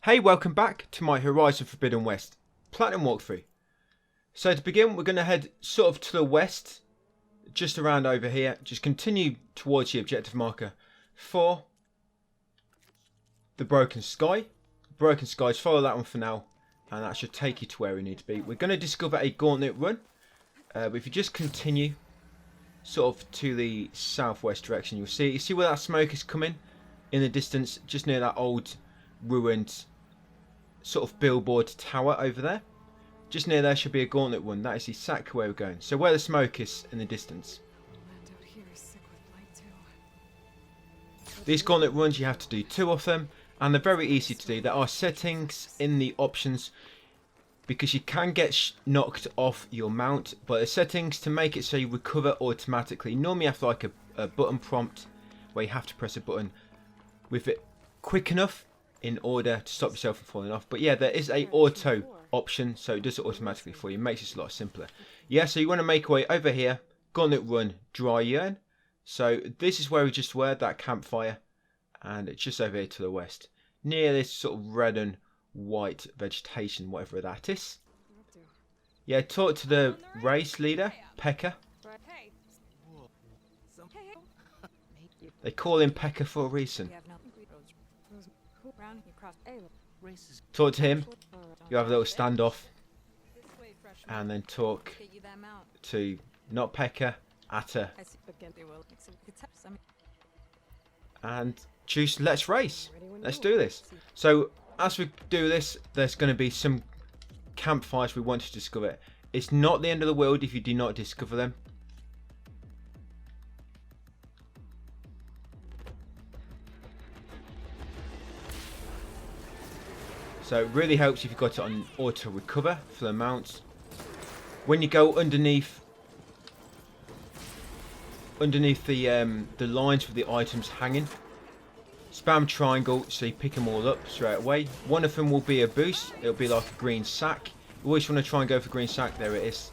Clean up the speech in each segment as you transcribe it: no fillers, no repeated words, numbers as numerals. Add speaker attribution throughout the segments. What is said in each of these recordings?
Speaker 1: Hey, welcome back to my Horizon Forbidden West Platinum walkthrough. So to begin, we're going to head sort of to the west, just around over here. Just continue towards the objective marker for the Broken Sky. Broken Skies, follow that one for now, and that should take you to where we need to be. We're going to discover a Gauntlet Run, but if you just continue sort of to the southwest direction, you see where that smoke is coming in the distance, just near that old ruined sort of billboard tower over there. Just near there should be a Gauntlet Run. That is exactly where we're going. So where the smoke is in the distance. These Gauntlet Runs, you have to do 2 of them, and they're very easy to do. There are settings in the options because you can get knocked off your mount, but the settings to make it so you recover automatically. Normally you have like a button prompt where you have to press a button with it quick enough in order to stop yourself from falling off. But yeah, there is a auto option, so it does it automatically for you. It makes it a lot simpler. Yeah, so you want to make your way over here, Gauntlet Run, Dry Urn. So this is where we just were, that campfire, and it's just over here to the west, near this sort of red and white vegetation, whatever that is. Yeah, talk to the race leader, Pekka. They call him Pekka for a reason. Talk to him, you have a little standoff, and then talk to, not Pekka, Atta, and choose let's race. Let's do this. So as we do this, there's going to be some campfires we want to discover. It's not the end of the world if you do not discover them. So it really helps if you've got it on auto recover for the mounts. When you go underneath the lines with the items hanging, spam triangle so you pick them all up straight away. One of them will be a boost. It'll be like a green sack. You always want to try and go for green sack. There it is,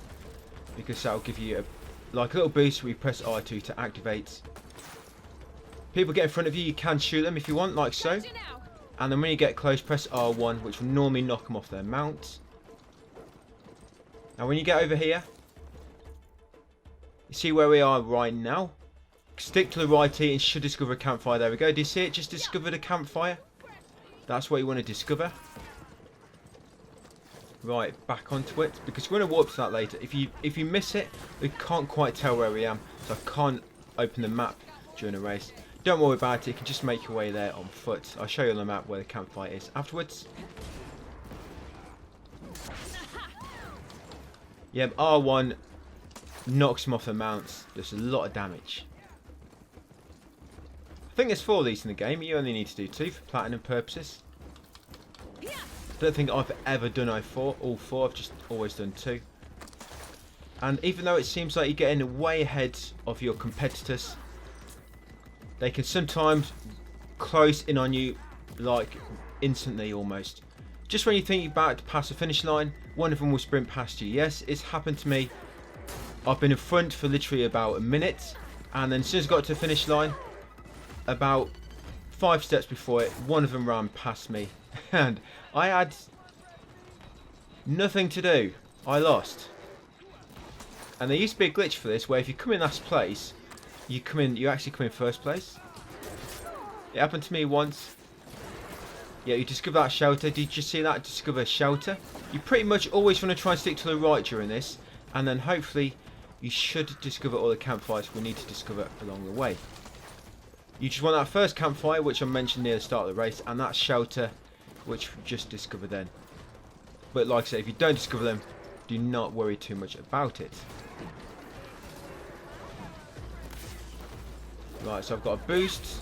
Speaker 1: because that will give you a little boost where you press R2 to activate. People get in front of you, you can shoot them if you want, like so. And then when you get close, press R1, which will normally knock them off their mount. Now when you get over here, you see where we are right now. Stick to the right here and should discover a campfire. There we go. Do you see it? Just discovered a campfire. That's what you want to discover. Right, back onto it, because we're going to warp to that later. If you miss it, we can't quite tell where we am, so I can't open the map during a race. Don't worry about it, you can just make your way there on foot. I'll show you on the map where the campfire is afterwards. Yep, R1 knocks them off their mounts. Does a lot of damage. I think there's 4 of these in the game. You only need to do 2 for platinum purposes. I don't think I've ever done all 4. I've just always done 2. And even though it seems like you're getting way ahead of your competitors, they can sometimes close in on you, like instantly almost. Just when you think you're about to pass the finish line, one of them will sprint past you. Yes, it's happened to me. I've been in front for literally about a minute, and then as soon as I got to the finish line, about 5 steps before it, one of them ran past me, and I had nothing to do. I lost. And there used to be a glitch for this, where if you come in last place, you actually come in first place. It happened to me once. Yeah, you discover that shelter. Did you see that? Discover shelter. You pretty much always want to try and stick to the right during this, and then hopefully you should discover all the campfires we need to discover along the way. You just want that first campfire, which I mentioned near the start of the race, and that shelter, which we just discovered then. But like I said, if you don't discover them, do not worry too much about it. Right, so I've got a boost.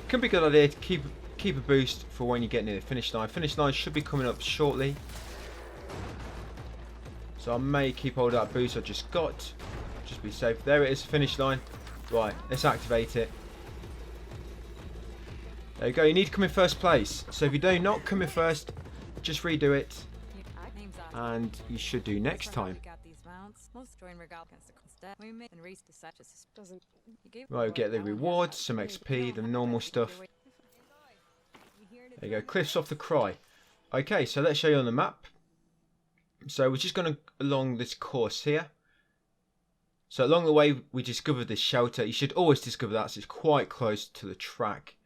Speaker 1: Could be a good idea to keep a boost for when you get near the finish line. Finish line should be coming up shortly, so I may keep hold of that boost I just got. Just be safe. There it is, finish line. Right, let's activate it. There you go. You need to come in first place. So if you do not come in first, just redo it, and you should do next time. Right, we'll get the rewards, some XP, the normal stuff. There you go, cliffs off the Cry. Okay, so let's show you on the map. So we're just going along this course here. So along the way we discovered this shelter. You should always discover that, so it's quite close to the track.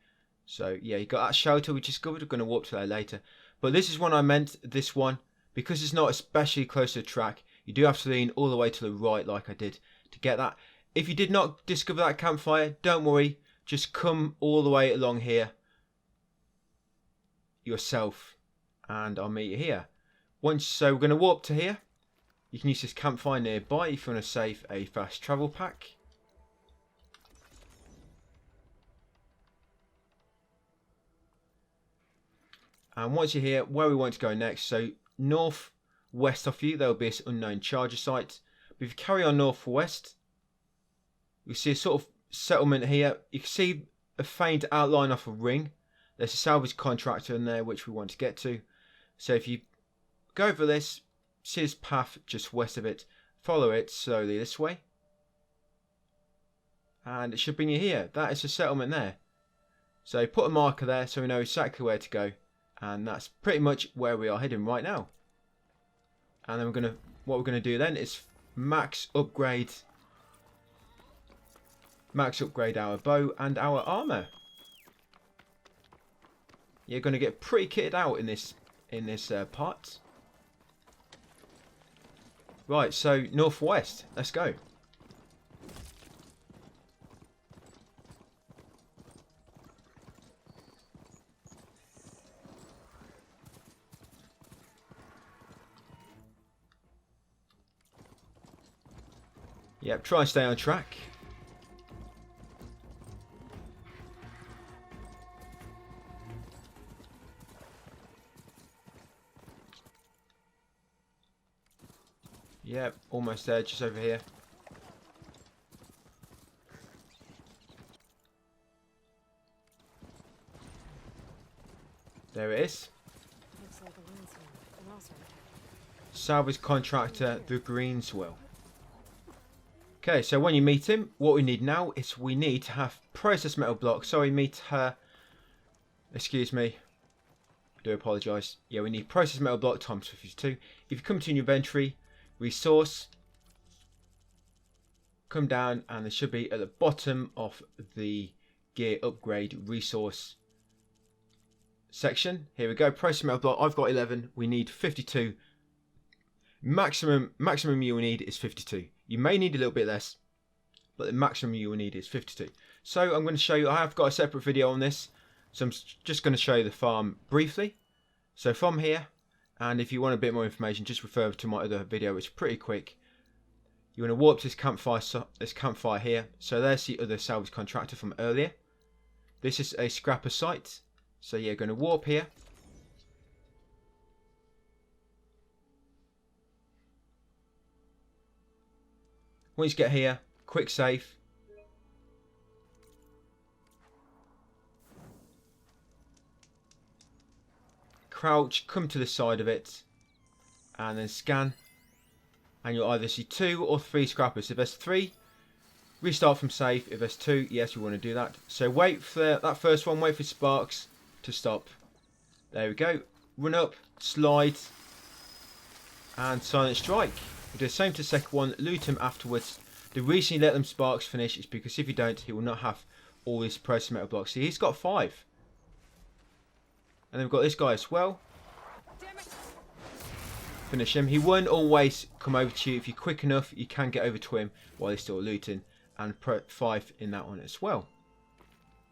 Speaker 1: So yeah, you got that shelter we discovered. We're going to walk to that later. But this is one I meant, this one. Because it's not especially close to the track, you do have to lean all the way to the right like I did to get that. If you did not discover that campfire, don't worry. Just come all the way along here yourself and I'll meet you here. So we're going to warp to here. You can use this campfire nearby if you want to save a fast travel pack. And once you're here, where we want to go next, so northwest of you there will be this unknown charger site. But if you carry on northwest, you see a sort of settlement here. You can see a faint outline of a ring. There's a salvage contractor in there which we want to get to. So if you go over this, see this path just west of it, follow it slowly this way. And it should bring you here. That is a settlement there. So put a marker there so we know exactly where to go. And that's pretty much where we are heading right now. And then what we're gonna do then is max upgrade our bow and our armor. You're gonna get pretty kitted out in this part. Right, so northwest. Let's go. Yep, try and stay on track. Yep, almost there, just over here. There it is.
Speaker 2: Looks like a landsman, and also
Speaker 1: Salvage contractor, the Greenswell. Okay, so when you meet him, what we need now is we need to have processed metal blocks. So we meet her. Excuse me. I do apologise. Yeah, we need processed metal block times 52. If you come to your inventory, resource, come down, and there should be at the bottom of the gear upgrade resource section. Here we go. Processed metal block. I've got 11. We need 52. Maximum you will need is 52. You may need a little bit less, but the maximum you will need is 52. So I'm going to show you, I have got a separate video on this, so I'm just going to show you the farm briefly. So from here, and if you want a bit more information, just refer to my other video, which is pretty quick. You want to warp to this campfire here. So there's the other salvage contractor from earlier. This is a scrapper site. So you're going to warp here. Once you get here, quick save. Crouch, come to the side of it, and then scan. And you'll either see 2 or 3 scrappers. If there's 3, restart from save. If there's 2, yes, we want to do that. So wait for that first one, wait for sparks to stop. There we go. Run up, slide, and silent strike. We do the same to the second one, loot him afterwards. The reason you let them sparks finish is because if you don't, he will not have all these processed metal blocks. See, he's got 5. And then we've got this guy as well. Finish him. He won't always come over to you. If you're quick enough, you can get over to him while he's still looting. And 5 in that one as well.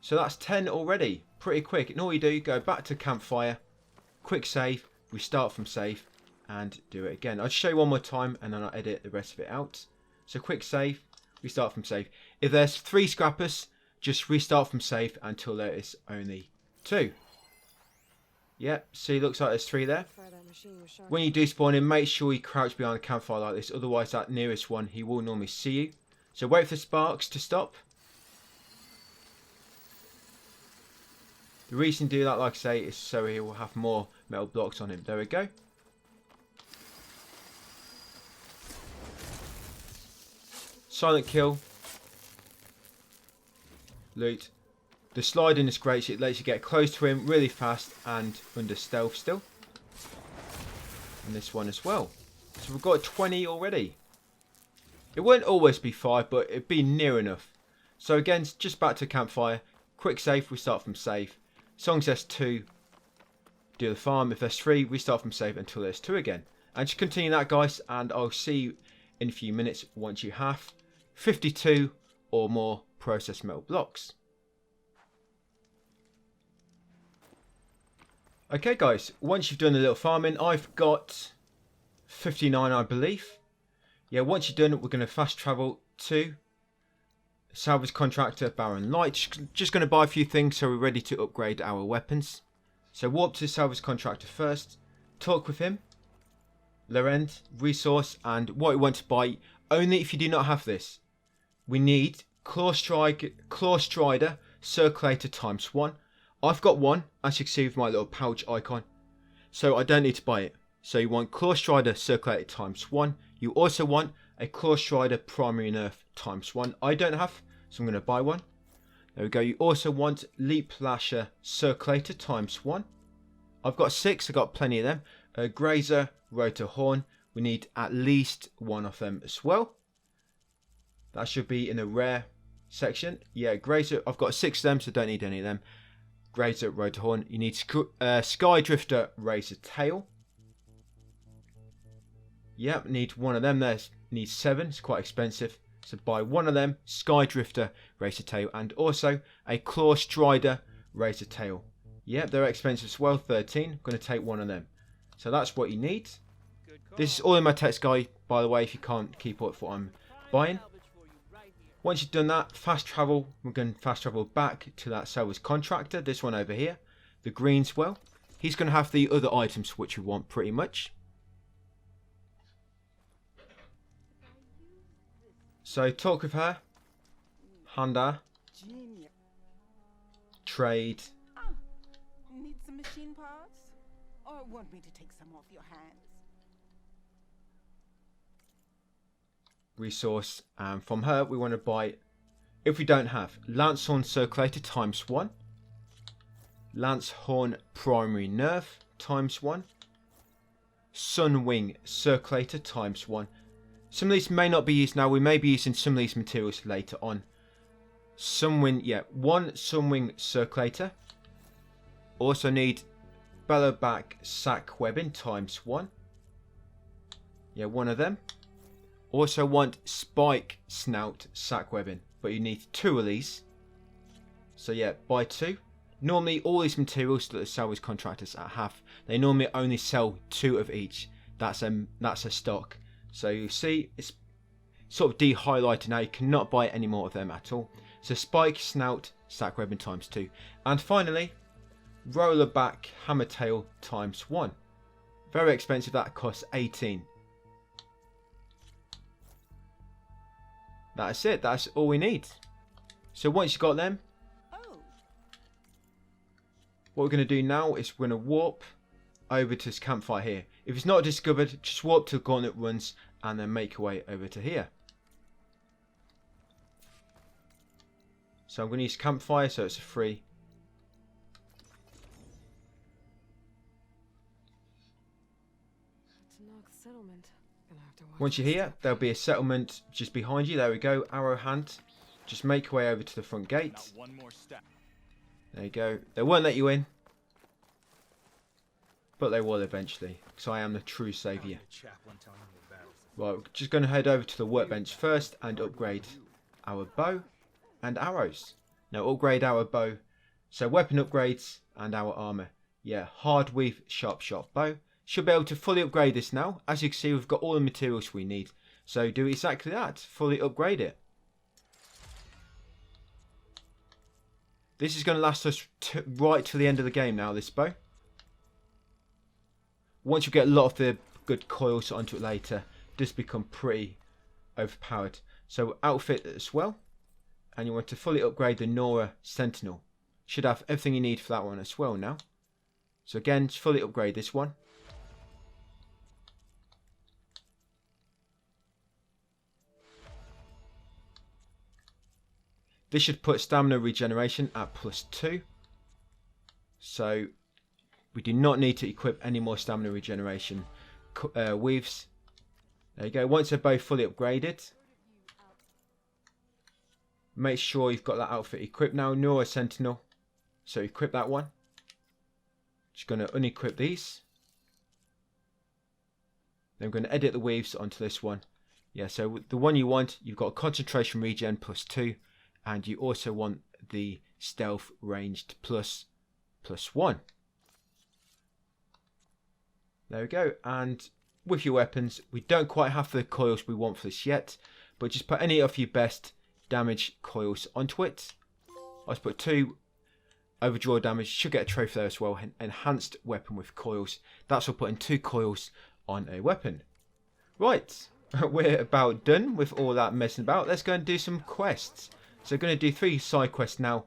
Speaker 1: So that's 10 already. Pretty quick. And all you do, go back to campfire, quick save, restart from save, and do it again. I'll show you one more time and then I'll edit the rest of it out. So quick save, restart from save. If there's 3 scrappers, just restart from save until there is only 2. Yep, see, looks like there's 3 there. When you do spawn in, make sure you crouch behind the campfire like this, otherwise that nearest one, he will normally see you. So wait for the sparks to stop. The reason to do that, like I say, is so he will have more metal blocks on him. There we go. Silent kill. Loot. The sliding is great, so it lets you get close to him really fast and under stealth still. And this one as well. So we've got 20 already. It won't always be 5, but it'd be near enough. So again, just back to campfire. Quick save, we start from save. As long as there's 2, do the farm. If there's 3, we start from save until there's 2 again. And just continue that, guys, and I'll see you in a few minutes once you have 52 or more processed metal blocks. Okay, guys, once you've done a little farming, I've got 59, I believe. Yeah, once you've done it, we're going to fast travel to salvage contractor Baron Light. Just going to buy a few things so we're ready to upgrade our weapons. So warp to salvage contractor first, talk with him, Lorend, resource, and what we want to buy. Only if you do not have this. We need Claw Strider Circulator ×1. I've got one, as you can see with my little pouch icon, so I don't need to buy it. So you want Claw Strider Circulator ×1. You also want a Claw Strider Primary Nerf ×1. I don't have, so I'm going to buy one. There we go. You also want Leap Lasher Circulator ×1. I've got 6, I've got plenty of them. Grazer, Rotor Horn. We need at least one of them as well. That should be in a rare section. Yeah, Grazer, I've got 6 of them, so don't need any of them. Grazer, Rotor Horn. You need Sky Drifter, Razor Tail. Yep, need one of them there. Need 7, it's quite expensive. So buy one of them, Sky Drifter, Razor Tail, and also a Claw Strider, Razor Tail. Yep, they're expensive as well, 13. I'm going to take one of them. So that's what you need. This is all in my text guide, by the way, if you can't keep up with what I'm buying. Once you've done that, fast travel. We're going to fast travel back to that salvage contractor, this one over here, the Greenswell. He's going to have the other items which we want pretty much. So talk with her, Honda, trade.
Speaker 3: Need some machine parts? Or want me to take some off your hands?
Speaker 1: Resource, and from her we want to buy, if we don't have, Lancehorn Circulator ×1, Lancehorn Primary Nerf ×1, Sunwing Circulator ×1. Some of these may not be used now, we may be using some of these materials later on. Sunwing, yeah, 1 Sunwing Circulator. Also need Bellowback Sack Webbing ×1. Yeah, one of them. Also want Spike Snout Sack Webbing, but you need 2 of these. So yeah, buy 2. Normally all these materials that the salvage contractors have, they normally only sell 2 of each. That's a stock. So you see it's sort of de-highlighted now, you cannot buy any more of them at all. So Spike Snout Sack Webbing ×2. And finally, Rollerback Hammertail ×1. Very expensive, that costs 18. That's it, that's all we need. So once you've got them, what we're going to do now is we're going to warp over to this campfire here. If it's not discovered, just warp to Gauntlet Runs and then make your way over to here. So I'm going to use campfire, so it's a free. Once you're here, there'll be a settlement just behind you. There we go, arrow hand. Just make your way over to the front gate. There you go. They won't let you in, but they will eventually, because I am the true saviour. Right, we're just going to head over to the workbench first and upgrade our bow and arrows. Now upgrade our bow, so weapon upgrades and our armour. Yeah, hard weave sharp bow. Should be able to fully upgrade this now. As you can see, we've got all the materials we need. So do exactly that, fully upgrade it. This is going to last us right to the end of the game now, this bow. Once you get a lot of the good coils onto it later, it does become pretty overpowered. So outfit as well. And you want to fully upgrade the Nora Sentinel. Should have everything you need for that one as well now. So again, just fully upgrade this one. This should put stamina regeneration at +2. So we do not need to equip any more stamina regeneration weaves. There you go. Once they're both fully upgraded, make sure you've got that outfit equipped now. Nora Sentinel. So equip that one. Just going to unequip these. Then we're going to edit the weaves onto this one. Yeah, so the one you want, you've got concentration regen +2. And you also want the stealth ranged +1. There we go. And with your weapons, we don't quite have the coils we want for this yet, but just put any of your best damage coils onto it. Let's put 2 overdraw damage. Should get a trophy there as well. Enhanced weapon with coils. That's for putting 2 coils on a weapon. Right, we're about done with all that messing about. Let's go and do some quests. So we're going to do 3 side quests now.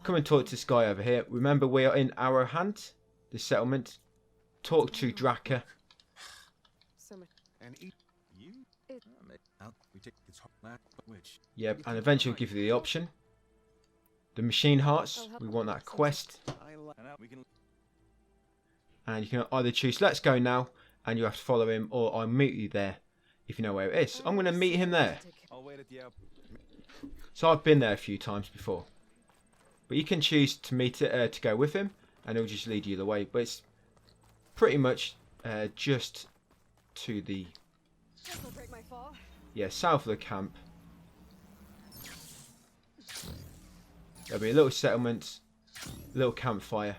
Speaker 1: Come and talk to this guy over here. Remember, we are in Arrowhand, the settlement. Talk to Draka. Yep, and eventually we'll give you the option. The machine hearts, we want that quest. And you can either choose let's go now, and you have to follow him, or I'll meet you there if you know where it is. I'm going to meet him there. So I've been there a few times before. But you can choose to meet it, to go with him, and he'll just lead you the way. But it's pretty much just to the south of the camp. There'll be a little settlement, a little campfire.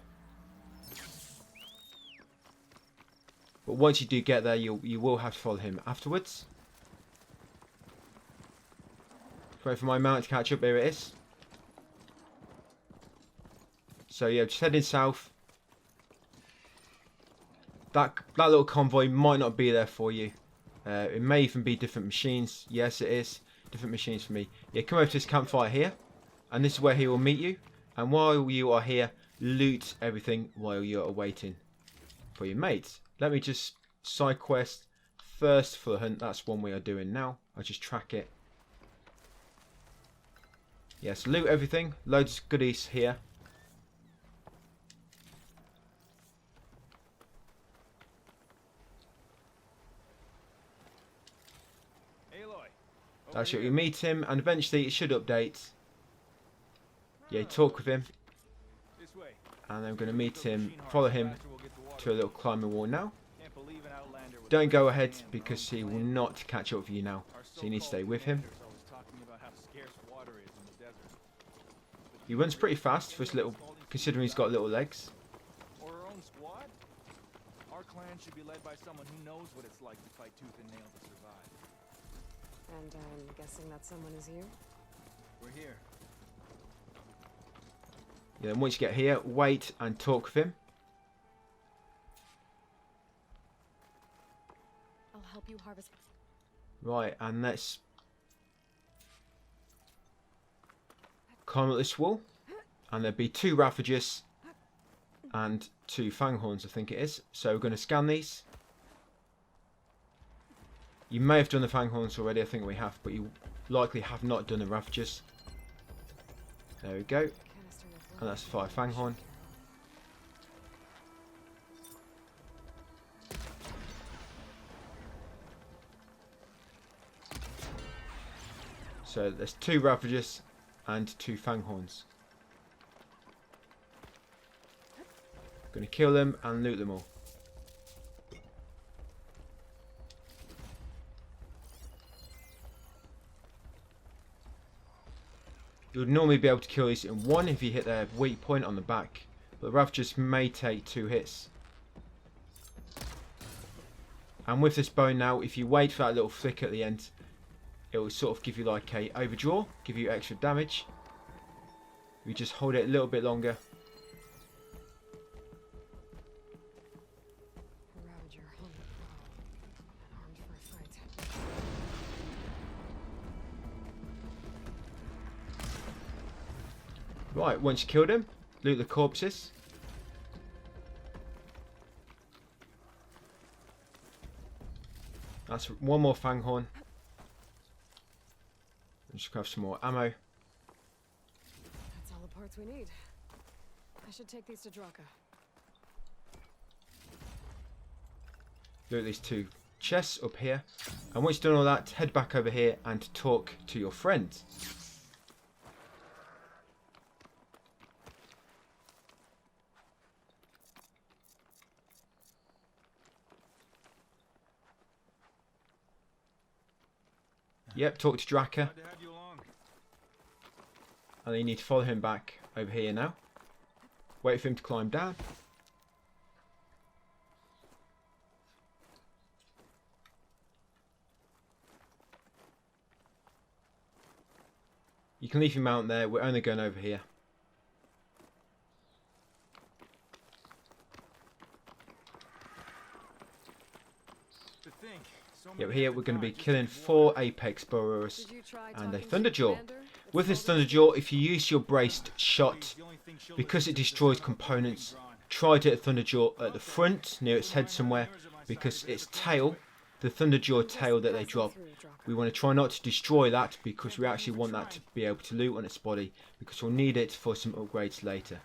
Speaker 1: But once you do get there, you will have to follow him afterwards. Wait for my mount to catch up. Here it is. So yeah, just heading south. That little convoy might not be there for you. It may even be different machines. Yes, it is different machines for me. Yeah, come over to this campfire here, and this is where he will meet you. And while you are here, loot everything while you are waiting for your mates. Let me just side quest first for the hunt. That's one we are doing now. I'll just track it. Yes, loot everything. Loads of goodies here. That's it. You meet him, and eventually it should update. Yeah, talk with him, and I'm going to meet him. Follow him to a little climbing wall now. Don't go ahead because he will not catch up with you now, so you need to stay with him. He runs pretty fast for his little, considering he's got little legs.
Speaker 4: Our clan should be led by someone who knows what it's like to fight tooth and nail to survive.
Speaker 2: And I'm guessing that someone is here?
Speaker 4: We're here.
Speaker 1: Yeah, and once you get here, wait and talk with him.
Speaker 2: I'll help you harvest.
Speaker 1: Right, and let's climb up this wall. And there'll be 2 Ravagers and 2 Fanghorns, I think it is. So we're going to scan these. You may have done the Fanghorns already, I think we have, but you likely have not done the Ravagers. There we go. And that's the 5 Fanghorn. So there's 2 Ravagers and 2 Fanghorns. Going to kill them and loot them all. You would normally be able to kill these in one if you hit their weak point on the back, but the Ravagers may take 2 hits. And with this bow now, if you wait for that little flick at the end, it will sort of give you like a overdraw, give you extra damage. You just hold it a little bit longer. Right, once you killed him, loot the corpses. That's one more Fanghorn. Just grab some more ammo.
Speaker 2: parts we need. I should take these to Draka.
Speaker 1: Look at these 2 chests up here. And once you've done all that, head back over here and talk to your friends. Yep, talk to Draka.
Speaker 4: Glad to have you along.
Speaker 1: And then you need to follow him back over here now. Wait for him to climb down. You can leave your mount there. We're only going over here.
Speaker 4: To think, so
Speaker 1: Yep,
Speaker 4: many
Speaker 1: here
Speaker 4: have
Speaker 1: we're
Speaker 4: to
Speaker 1: going to
Speaker 4: die
Speaker 1: be
Speaker 4: just
Speaker 1: killing
Speaker 4: to get
Speaker 1: 4
Speaker 4: one.
Speaker 1: apex burrowers
Speaker 2: Did you try
Speaker 1: and a
Speaker 2: talking to
Speaker 1: thunderjaw.
Speaker 2: Commander?
Speaker 1: With this
Speaker 2: It's all
Speaker 1: thunderjaw, if you use your braced shot,
Speaker 4: Please, the only thing she'll
Speaker 1: because it
Speaker 4: listen to is the
Speaker 1: destroys
Speaker 4: sound of the
Speaker 1: components,
Speaker 4: drawn.
Speaker 1: try to hit a thunderjaw at the front near its head somewhere, because its tail, the thunderjaw tail that they drop, we want to try not to destroy that, because we actually want that to be able to loot on its body, because we'll need it for some upgrades later.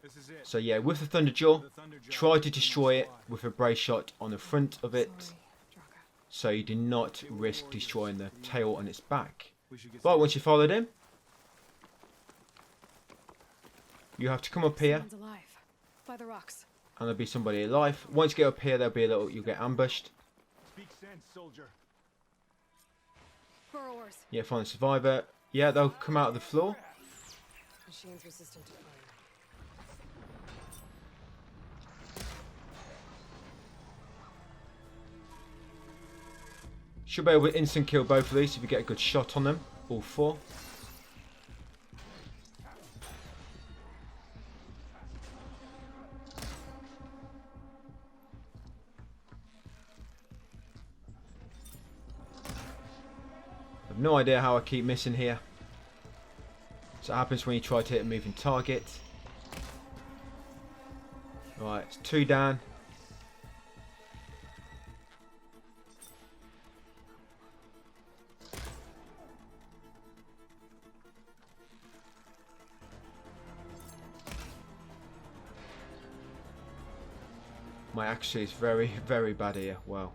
Speaker 4: This is it.
Speaker 1: So yeah, with the thunderjaw,
Speaker 4: The Thunderjaw
Speaker 1: try
Speaker 4: is
Speaker 1: to
Speaker 4: the
Speaker 1: destroy
Speaker 4: next
Speaker 1: it
Speaker 4: squad.
Speaker 1: with a brace shot on the front of it,
Speaker 2: Sorry, Draka.
Speaker 1: so you do not risk destroying the tail on its back.
Speaker 4: We should get
Speaker 1: But
Speaker 4: started.
Speaker 1: once you followed him, you have to come up here,
Speaker 2: Someone's alive. By the rocks.
Speaker 1: and there'll be somebody alive. Once you get up here, there'll be a little, you'll get ambushed.
Speaker 4: Speak sense, soldier.
Speaker 2: Burrowers.
Speaker 1: Yeah, find a survivor. Yeah, they'll come out of the floor.
Speaker 2: Machines resistant to fire.
Speaker 1: Should be able to instant kill both of these if you get a good shot on them, all 4. I've no idea how I keep missing here. So it happens when you try to hit a moving target. Right, it's 2 down. My accuracy is very, very bad here. Wow.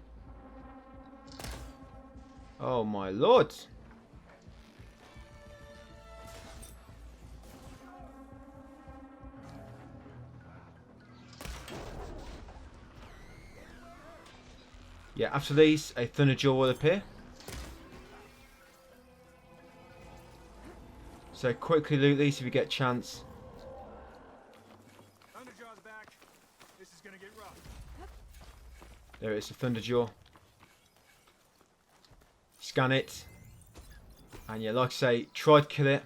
Speaker 1: Oh my lord. Yeah, after these, a thunderjaw will appear. So quickly loot these if you get a chance.
Speaker 4: Thunderjaw's back. This is gonna get rough.
Speaker 1: There it is, a thunderjaw. Scan it. And yeah, like I say, try to kill it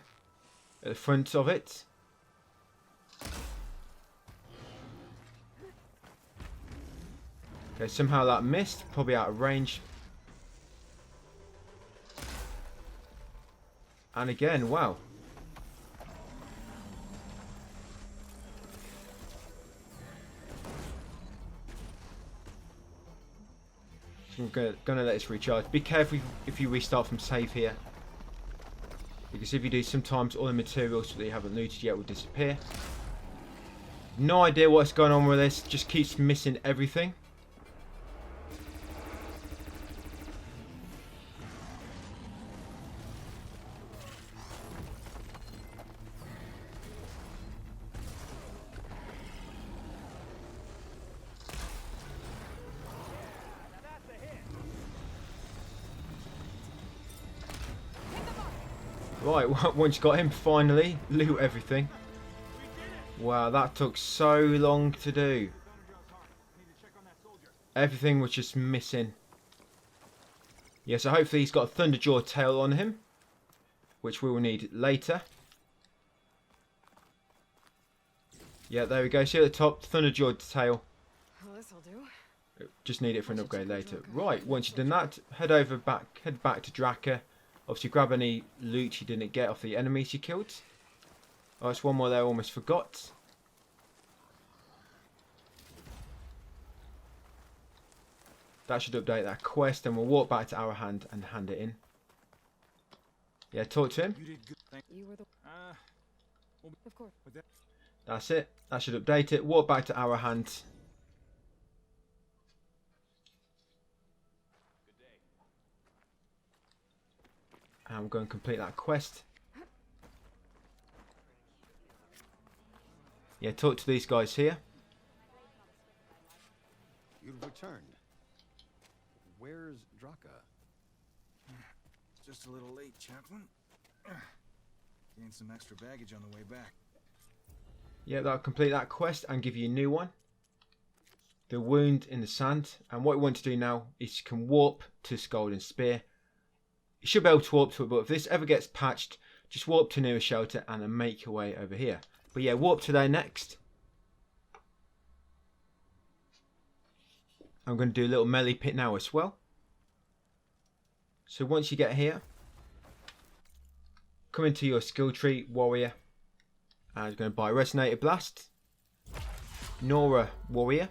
Speaker 1: at the front of it. Okay, somehow that missed, probably out of range. And again, wow. So I'm gonna let this recharge. Be careful if you restart from save here. Because if you do, sometimes all the materials that you haven't looted yet will disappear. No idea what's going on with this, just keeps missing everything. Right, once you got him, finally, loot everything. Wow, that took so long to do. Everything was just missing. Yeah, so hopefully he's got a thunderjaw tail on him, which we will need later. Yeah, there we go. See at the top, thunderjaw tail.
Speaker 2: Well, this'll do.
Speaker 1: Just need it for an upgrade later. Right, once you've done that, head back to Draka. Obviously, grab any loot you didn't get off the enemies you killed. Oh, there's one more there I almost forgot. That should update that quest, and we'll walk back to our hand and hand it in. Yeah, talk to him.
Speaker 4: You did good. Thank
Speaker 2: You were the Of course.
Speaker 1: That's it. That should update it. Walk back to our hand. And we're going to complete that quest. Yeah, talk to these guys here.
Speaker 5: You've returned. Where's Draka?
Speaker 4: Just a little late, Chaplain. Gained some extra baggage on the way back.
Speaker 1: Yeah, that'll complete that quest and give you a new one. The wound in the sand. And what we want to do now is you can warp to this golden spear. You should be able to warp to it, but if this ever gets patched, just warp to nearest shelter and then make your way over here. But yeah, warp to there next. I'm going to do a little melee pit now as well. So once you get here, come into your skill tree, warrior. And I'm going to buy Resonator Blast, Nora Warrior,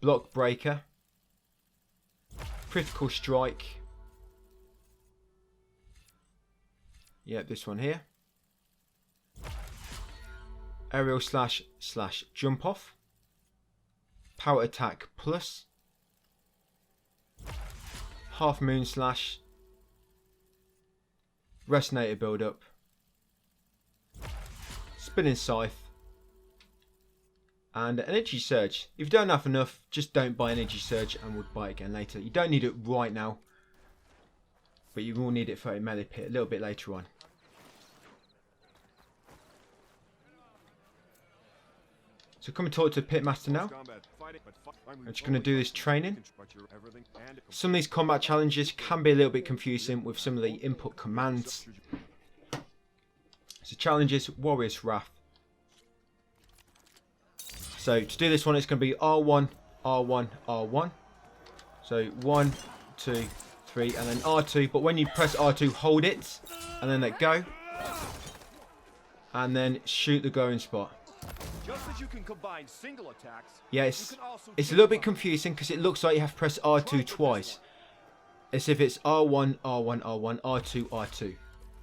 Speaker 1: Block Breaker, Critical Strike. Yep, this one here. Aerial Slash / Jump Off. Power Attack Plus. Half Moon Slash. Resonator Build Up. Spinning Scythe. And Energy Surge. If you don't have enough, just don't buy Energy Surge and we'll buy it again later. You don't need it right now, but you will need it for a melee pit a little bit later on. So come and talk to the Pitmaster now. I'm just going to do this training. Some of these combat challenges can be a little bit confusing with some of the input commands. So challenges, Warrior's Wrath. So to do this one, it's going to be R1, R1, R1. So 1, 2, 3, and then R2. But when you press R2, hold it, and then let go. And then shoot the going spot.
Speaker 4: Just as you can combine single attacks,
Speaker 1: Yeah, it's a little bit confusing because it looks like you have to press R2 twice. As if it's R1, R1, R1, R2, R2. A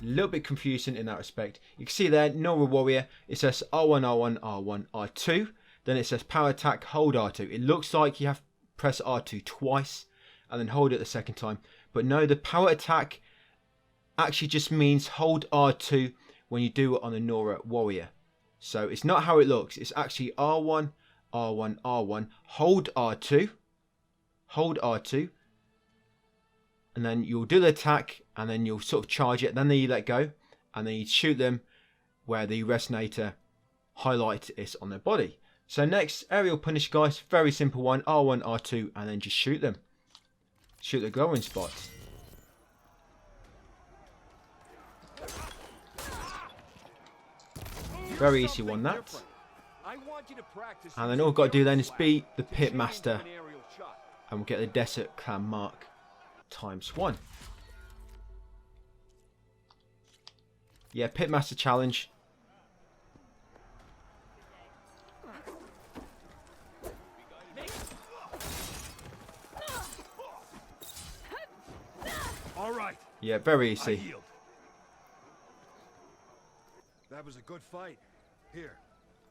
Speaker 1: little bit confusing in that respect. You can see there, Nora Warrior, it says R1, R1, R1, R2. Then it says Power Attack, hold R2. It looks like you have to press R2 twice and then hold it the second time. But no, the Power Attack actually just means hold R2 when you do it on the Nora Warrior. So it's not how it looks. It's actually R1, R1, R1, hold R2, and then you'll do the attack, and then you'll sort of charge it, then you let go, and then you shoot them where the resonator highlight is on their body. So next, aerial punish, guys, very simple one, R1, R2, and then just shoot them. Shoot the glowing spots. Very easy one, that. And then all we've got to do then is beat the Pitmaster, and we'll get the Desert Clan mark ×1. Yeah, Pitmaster challenge.
Speaker 4: all right.
Speaker 1: Yeah, very easy.
Speaker 4: That was a good fight. Here,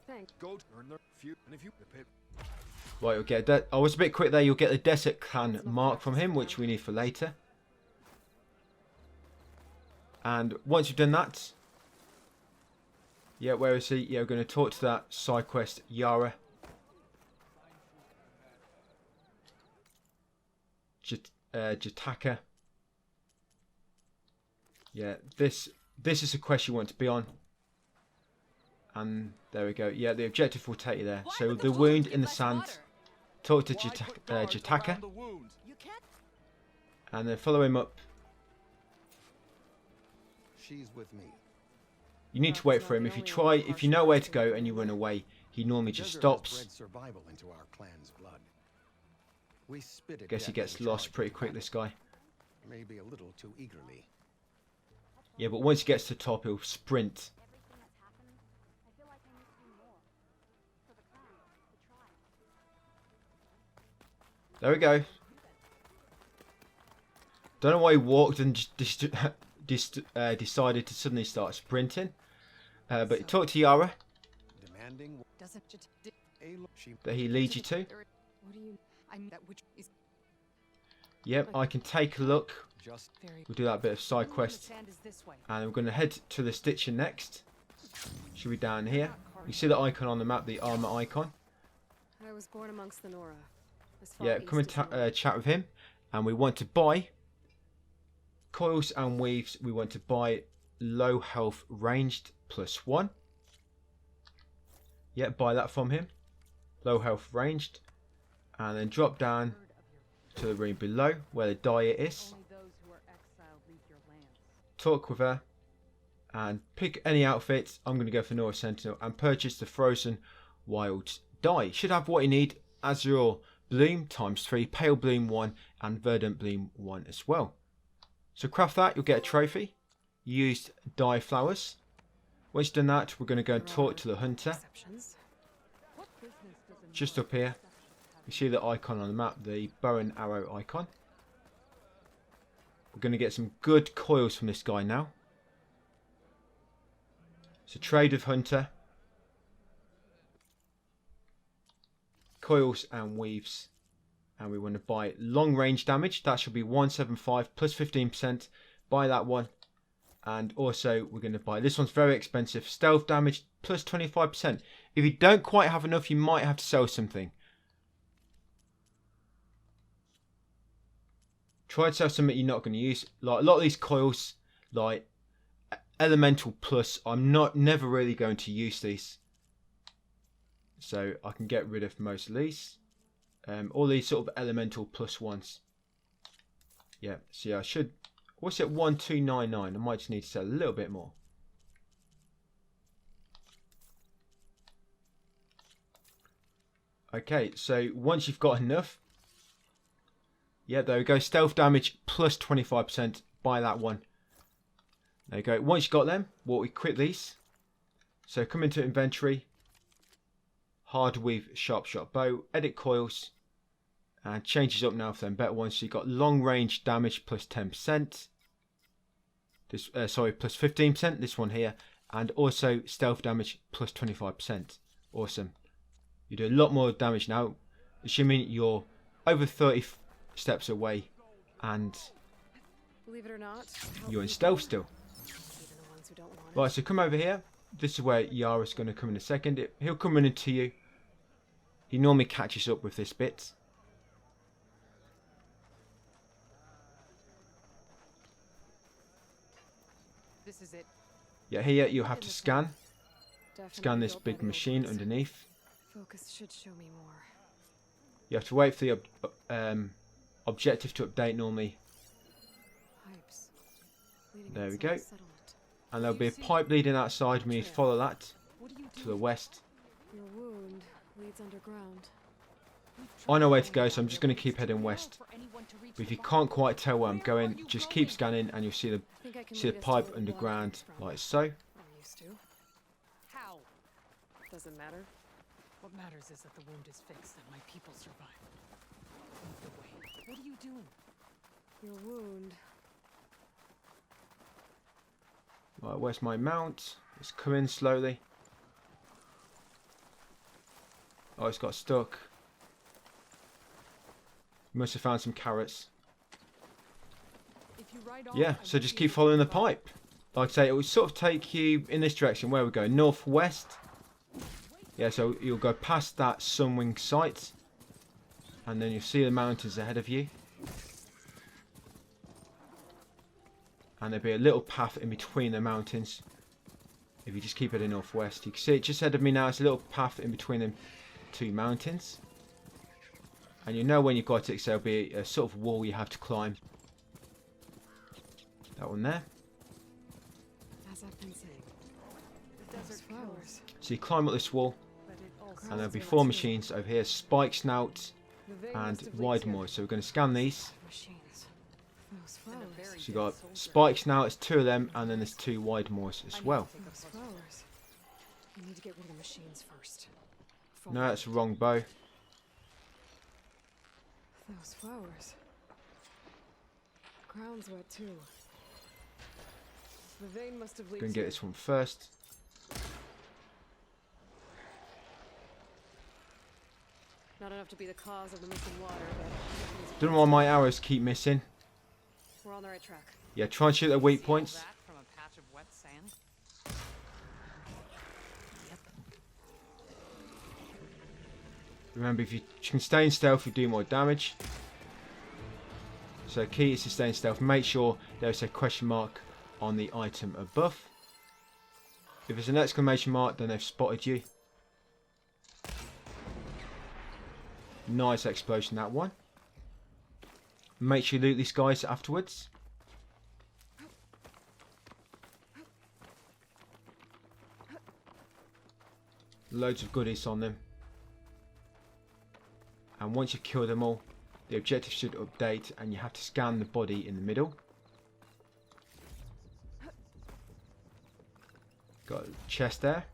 Speaker 2: Thanks.
Speaker 4: go earn the few, and if you the pit.
Speaker 1: Right, you'll get that. I was a bit quick there. You'll get the Desert Clan mark from him, which we need for later. And once you've done that, yeah, where is he? Yeah, we're going to talk to that side quest, Yara. Jataka. Yeah, this is a quest you want to be on. And there we go. Yeah, the objective will take you there. So the wound in the sand. Talk to Jataka. And then follow him up.
Speaker 5: She's with me.
Speaker 1: You need to wait for him. If you know where to go and you run away, he normally just stops.
Speaker 5: Survival into our clan's blood. We spit it.
Speaker 1: Guess he gets lost pretty quick, this guy.
Speaker 5: Maybe a little too eagerly.
Speaker 1: Yeah, but once he gets to the top, he'll sprint. There we go. Don't know why he walked and just decided to suddenly start sprinting. But talk to Yara
Speaker 5: Demanding
Speaker 3: Doesn't
Speaker 5: she
Speaker 1: that he leads you to.
Speaker 2: What do you...
Speaker 3: I'm that which is
Speaker 1: Yep, I can take a look.
Speaker 5: just
Speaker 3: very.
Speaker 1: We'll do that bit of side quest.
Speaker 3: Sand is this way.
Speaker 1: And we're going to head to the Stitcher next. Should be down here. You see the icon on the map, the armor icon.
Speaker 2: I was born amongst the Nora. As far
Speaker 1: Yeah,
Speaker 2: east
Speaker 1: come and
Speaker 2: as the north.
Speaker 1: chat with him. And we want to buy coils and weaves. We want to buy low health ranged +1. Yeah, buy that from him. Low health ranged. And then drop down to the room below where the diet is.
Speaker 3: Only those who are exiled leave your lands.
Speaker 1: Talk with her. And pick any outfit. I'm going to go for Nora Sentinel. And purchase the Frozen Wilds dye. Should have what you need. Azure Bloom ×3. Pale Bloom 1. And Verdant Bloom 1 as well. So craft that. You'll get a trophy. Used dye flowers. Once you've done that, we're going to go and talk to the hunter.
Speaker 2: Exceptions.
Speaker 1: Just up here. You see the icon on the map, the bow and arrow icon. We're going to get some good coils from this guy now. So trade with hunter. Coils and weaves. And we want to buy long range damage. That should be 175 plus 15%. Buy that one. And also we're going to buy, this one's very expensive, stealth damage plus 25%. If you don't quite have enough, you might have to sell something. Try to sell something you're not going to use. Like a lot of these coils, like elemental plus, I'm never really going to use these. So I can get rid of most of these. All these sort of elemental plus ones. Yeah, see, I should. What's it? 1299. I might just need to sell a little bit more. Okay, so once you've got enough, yeah, there we go. Stealth damage plus 25%. Buy that one. There you go. Once you've got them, we quit these. So come into inventory. Hard weave, sharp shot bow. Edit coils. And changes up now for them better ones. So you've got long range damage plus 10%. This, sorry, plus 15%. This one here. And also stealth damage plus 25%. Awesome. You do a lot more damage now. Assuming you're over 30 steps away. And
Speaker 2: Believe it or not,
Speaker 1: you're in stealth still.
Speaker 2: even the ones who don't want
Speaker 1: Right, so come over here. This is where Yara's going to come in a second. He'll come in to you. He normally catches up with this bit.
Speaker 3: This is it.
Speaker 1: Yeah, here you have to scan.
Speaker 2: Definitely
Speaker 1: Scan this
Speaker 2: built by
Speaker 1: big
Speaker 2: the
Speaker 1: machine
Speaker 2: Ultras.
Speaker 1: underneath.
Speaker 2: Focus should show me more.
Speaker 1: You have to wait for the objective to update normally.
Speaker 2: Pipes. leading
Speaker 1: There we
Speaker 2: outside
Speaker 1: go.
Speaker 2: the settlement.
Speaker 1: And there'll be a pipe leading outside me. Follow that
Speaker 3: What are you
Speaker 1: to the west.
Speaker 2: Your wound leads underground.
Speaker 1: I know where to go, so I'm just going to keep heading west. But if you can't quite tell where I'm going, just keep scanning and you'll see the
Speaker 2: I think I can
Speaker 1: see the
Speaker 2: lead us to
Speaker 1: pipe
Speaker 2: where the blood
Speaker 1: underground
Speaker 2: comes from.
Speaker 1: like so.
Speaker 2: Or used to.
Speaker 3: How?
Speaker 2: Doesn't matter.
Speaker 3: What matters is that the wound is fixed and my people survive. Lead the way. What are you doing?
Speaker 2: Your wound.
Speaker 1: Right, where's my mount? It's coming slowly. Oh, it's got stuck. Must have found some carrots.
Speaker 3: If you ride off,
Speaker 1: Yeah,
Speaker 3: I
Speaker 1: so
Speaker 3: won't
Speaker 1: just
Speaker 3: be
Speaker 1: keep
Speaker 3: able to
Speaker 1: following the
Speaker 3: survive.
Speaker 1: pipe. Like I say, it will sort of take you in this direction. Where we go? Northwest. Yeah, so you'll go past that Sunwing site. And then you'll see the mountains ahead of you. And there'll be a little path in between the mountains. If you just keep heading northwest. You can see it just ahead of me now. It's a little path in between them two mountains. And you know when you've got it, so there'll be a sort of wall you have to climb. That one there.
Speaker 2: As I've been saying.
Speaker 3: The desert
Speaker 2: Flowers.
Speaker 3: killers,
Speaker 1: So you climb up this wall.
Speaker 3: but it also
Speaker 1: And there'll be
Speaker 2: Crowds
Speaker 1: 4
Speaker 2: too.
Speaker 1: machines over here. Spike Snout
Speaker 2: The vein
Speaker 1: and
Speaker 2: must have leaked
Speaker 1: Wide
Speaker 2: here.
Speaker 1: Moors. So we're going to scan these.
Speaker 2: Machines. Those
Speaker 3: And a
Speaker 2: flowers.
Speaker 3: very
Speaker 1: So you got
Speaker 3: dead soldier.
Speaker 1: Spike Snout, it's 2 of them. And then there's 2 Wide Moors as well.
Speaker 2: Those flowers. We need to get rid of the machines first.
Speaker 1: No, that's the wrong bow.
Speaker 2: Those flowers. The ground's wet too. The vein must have leaked.
Speaker 1: Gonna get
Speaker 2: here.
Speaker 1: this one first.
Speaker 2: Not enough to be the cause of the missing water, but
Speaker 1: Don't know why my arrows keep missing.
Speaker 2: we're on the right track.
Speaker 1: Yeah, try and shoot their weak
Speaker 3: See all
Speaker 1: points.
Speaker 3: that from a patch of wet sand?
Speaker 1: Remember, if you can stay in stealth, you do more damage. So key is to stay in stealth. Make sure there's a question mark on the item above. If there's an exclamation mark, then they've spotted you. Nice explosion, that one. Make sure you loot these guys afterwards. Loads of goodies on them. And once you've killed them all, the objective should update and you have to scan the body in the middle. Got a chest there.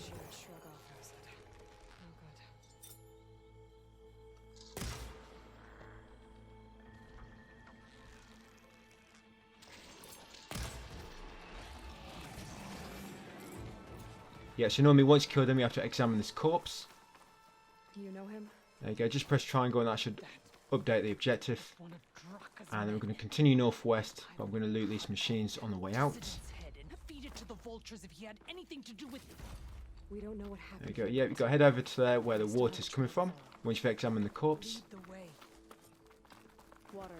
Speaker 2: She would shrug off acid. Oh, good.
Speaker 1: Yeah, so normally once you kill them, you have to examine this corpse.
Speaker 2: You know him?
Speaker 1: There you go, just press triangle and that should update the objective.
Speaker 3: One of Draka's
Speaker 1: And then
Speaker 3: men.
Speaker 1: we're going to continue northwest, but I'm going to loot these machines on the way out.
Speaker 3: President's head and feed it to the vultures if he had anything to do with it.
Speaker 2: We don't know what
Speaker 1: There
Speaker 2: happened.
Speaker 1: you go, yeah, you've got to head over to there where the water's coming from. Once you've examined the corpse,
Speaker 3: Lead the way.
Speaker 2: Water.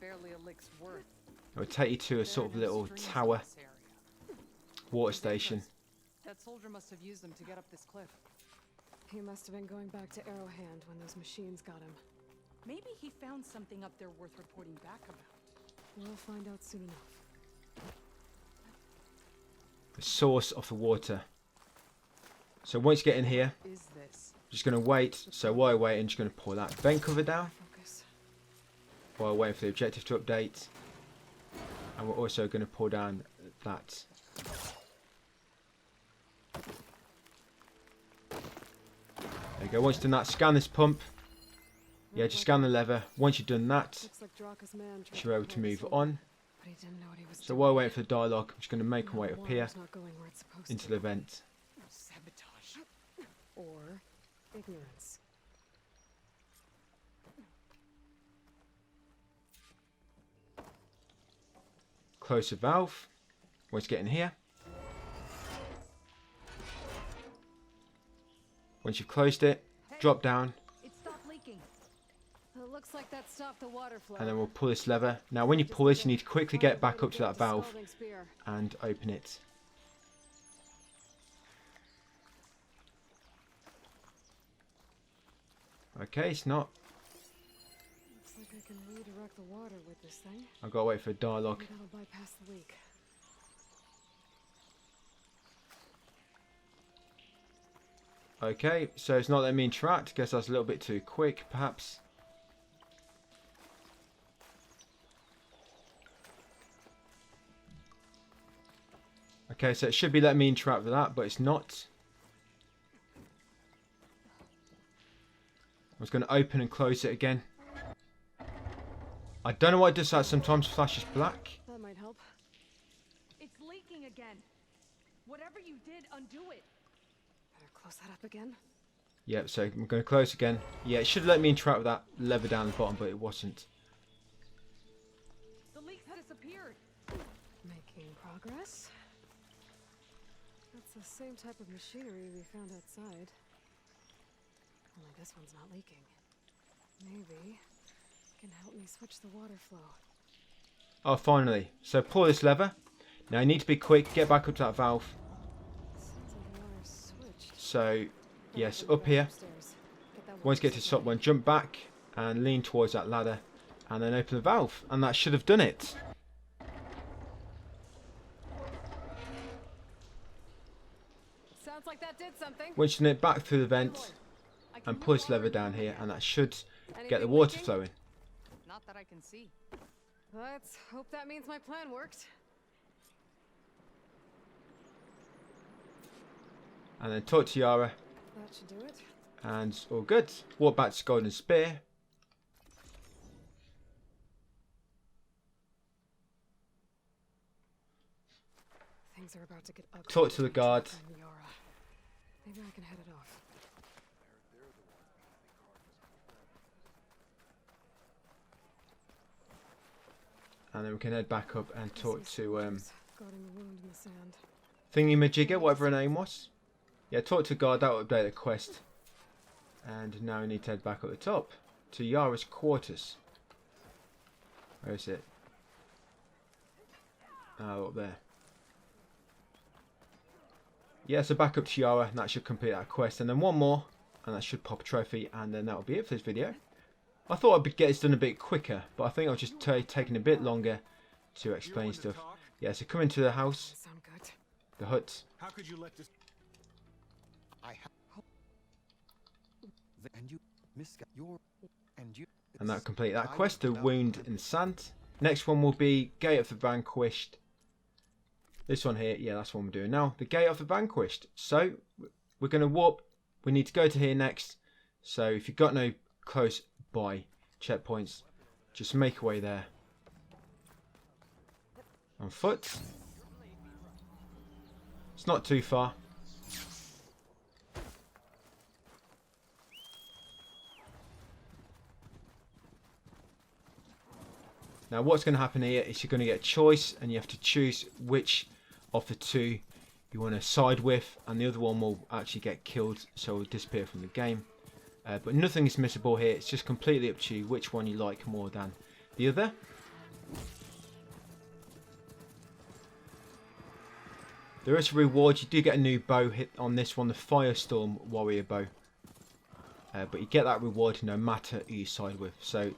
Speaker 3: Barely a lick's worth.
Speaker 1: it will take you to a sort of
Speaker 3: There are no
Speaker 1: little
Speaker 3: streams in
Speaker 1: tower
Speaker 3: this area.
Speaker 1: water station.
Speaker 3: That soldier must have used them to get up this cliff.
Speaker 2: He must have been going back to Arrowhand when those machines got him.
Speaker 3: Maybe he found something up there worth reporting back about.
Speaker 2: We'll find out soon enough.
Speaker 1: The source of the water. So once you get in here,
Speaker 3: Is this?
Speaker 1: just going to wait. So while I wait, I'm just going to pull that vent cover down
Speaker 2: Focus.
Speaker 1: while waiting for the objective to update. And we're also going to pull down that. There you go. Once you've done that, scan this pump. Yeah, just scan the lever. Once you've done that,
Speaker 2: Looks like Draka's man tried
Speaker 1: you're able to
Speaker 2: pull us
Speaker 1: move
Speaker 2: over,
Speaker 1: on.
Speaker 2: But he didn't know what he was
Speaker 1: So
Speaker 2: doing.
Speaker 1: while waiting for the dialogue, I'm just going to make my
Speaker 2: Now
Speaker 1: way
Speaker 2: the
Speaker 1: up here
Speaker 2: water's not going where it's supposed
Speaker 1: into
Speaker 2: to.
Speaker 1: the vent.
Speaker 3: Sabotage.
Speaker 2: Or ignorance.
Speaker 1: Close the valve. Once you get in here. Once you've closed it, drop down,
Speaker 3: It stopped leaking.
Speaker 2: It looks like that stopped the water flow.
Speaker 1: and then we'll pull this lever. Now when you pull this, you need to quickly get back up to that valve
Speaker 2: Scalding spear.
Speaker 1: and open it. Okay, it's not.
Speaker 2: Looks like I can redirect the water with this thing.
Speaker 1: I've got to wait for a dialogue.
Speaker 2: Maybe that'll bypass the leak.
Speaker 1: Okay, so it's not letting me interact. Guess that's a little bit too quick, perhaps. Okay, so it should be letting me interact with that, but it's not. I was going to open and close it again. I don't know why it does that. Sometimes flashes black.
Speaker 2: That might help.
Speaker 3: It's leaking again. Whatever you did, undo it.
Speaker 2: Better close that up again.
Speaker 1: Yep, so I'm going to close again. Yeah, it should let me interact with that lever down the bottom, but it wasn't.
Speaker 3: The leaks disappeared.
Speaker 2: Making progress. That's the same type of machinery we found outside. Only this one's not leaking. Maybe it can help me switch the water flow.
Speaker 1: Oh, finally. So pull this lever. Now you need to be quick. Get back up to that valve.
Speaker 2: Sounds like the water's switched.
Speaker 1: So, yes,
Speaker 2: Better
Speaker 1: up
Speaker 2: go
Speaker 1: here.
Speaker 2: upstairs. Get that
Speaker 1: Once you get
Speaker 2: water
Speaker 1: to the top
Speaker 2: supply.
Speaker 1: one, jump back and lean towards that ladder. And then open the valve. And that should have done it.
Speaker 2: Sounds like that did something.
Speaker 1: Once you've done it, back through the vent.
Speaker 3: I can
Speaker 1: And
Speaker 3: move
Speaker 1: pull this
Speaker 3: water
Speaker 1: lever
Speaker 3: into
Speaker 1: down
Speaker 3: the
Speaker 1: here.
Speaker 3: pan.
Speaker 1: And that should get the
Speaker 2: Anything
Speaker 1: water
Speaker 2: leaking?
Speaker 1: flowing.
Speaker 3: Not that I can see.
Speaker 2: Let's hope that means my plan worked.
Speaker 1: And then talk to Yara.
Speaker 2: That should do it.
Speaker 1: And it's all good. Walk back to Golden Spear.
Speaker 2: Things are about to get ugly.
Speaker 1: Talk to the guard.
Speaker 2: And Yara. Maybe I can head it off.
Speaker 1: And then we can head back up and talk to
Speaker 2: Guarding the wound in the sand.
Speaker 1: Thingy Majigger, whatever her name was. Yeah, talk to guard, that will update the quest. And now we need to head back up the top to Yara's quarters. Where is it? Oh, up there. Yeah, so back up to Yara, and that should complete that quest. And then one more, and that should pop a trophy, and then that'll be it for this video. I thought I'd get this done a bit quicker, but I think I was just taking a bit longer to explain stuff. Yeah, so come into the house,
Speaker 2: Sound good?
Speaker 1: the hut.
Speaker 5: How could you let this? I have. And you, Miss, your, and you.
Speaker 1: And that'll complete that quest, the wound in sand. Next one will be Gate of the Vanquished. This one here, yeah, that's what we're doing now. The Gate of the Vanquished. So, we're going to warp. We need to go to here next. So, if you've got no close by checkpoints, just make your way there. On foot. It's not too far. Now what's going to happen here is you're going to get a choice, and you have to choose which of the two you want to side with, and the other one will actually get killed, so it will disappear from the game. But nothing is missable here. It's just completely up to you which one you like more than the other. There is a reward. You do get a new bow hit on this one, the Firestorm Warrior Bow. But you get that reward no matter who you side with. So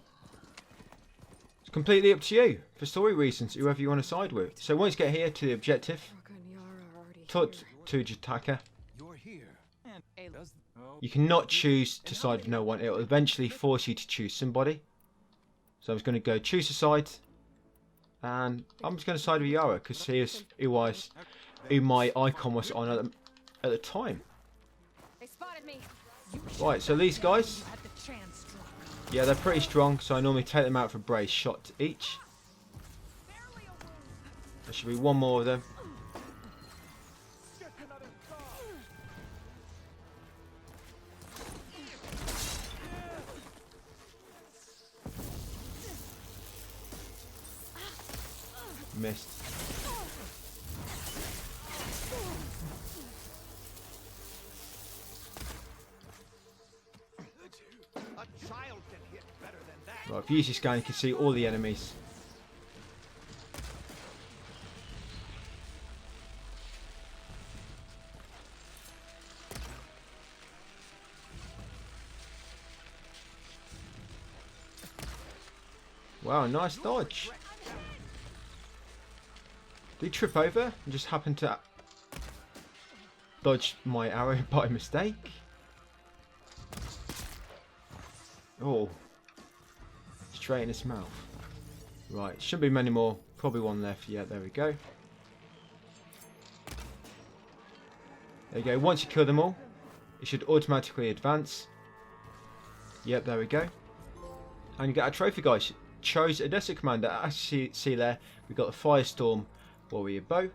Speaker 1: it's completely up to you for story reasons, whoever you want to side with. So once you get here to the objective,
Speaker 2: Rocca and Yara are already
Speaker 1: talk
Speaker 2: here.
Speaker 1: to Jataka.
Speaker 5: You're here. And does
Speaker 1: You cannot choose to side with no one. It will eventually force you to choose somebody. So I'm just going to go choose a side. And I'm just going to side with Yara because he is who my icon was on at the time.
Speaker 2: They spotted me.
Speaker 1: Right, so these guys,
Speaker 3: Had the chance, drunk.
Speaker 1: yeah, they're pretty strong. So I normally take them out for a brace shot each. There should be one more of them. Missed.
Speaker 5: a child can hit better than that?
Speaker 1: Right, if you use your scan, you can see all the enemies. Wow, nice dodge. Did he trip over and just happen to dodge my arrow by mistake? Oh, straight in his mouth. Right, shouldn't be many more. Probably one left. Yeah, there we go. There you go. Once you kill them all, it should automatically advance. Yep, there we go. And you get a trophy, guys. Chose a desert commander. As you see there, we got the Firestorm Warrior Bow.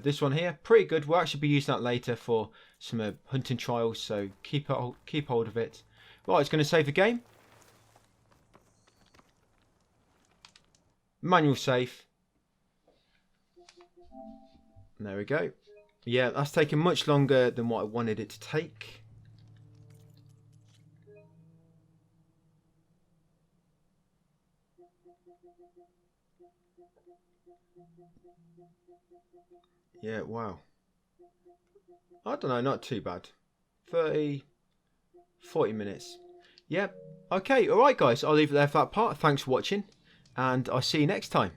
Speaker 1: This one here, pretty good. We'll actually be using that later for some hunting trials, so keep hold of it. Right, it's going to save the game. Manual save. And there we go. Yeah, that's taken much longer than what I wanted it to take. Yeah, wow. I don't know, not too bad. 40 minutes. Yep. Okay, alright guys, I'll leave it there for that part. Thanks for watching, and I'll see you next time.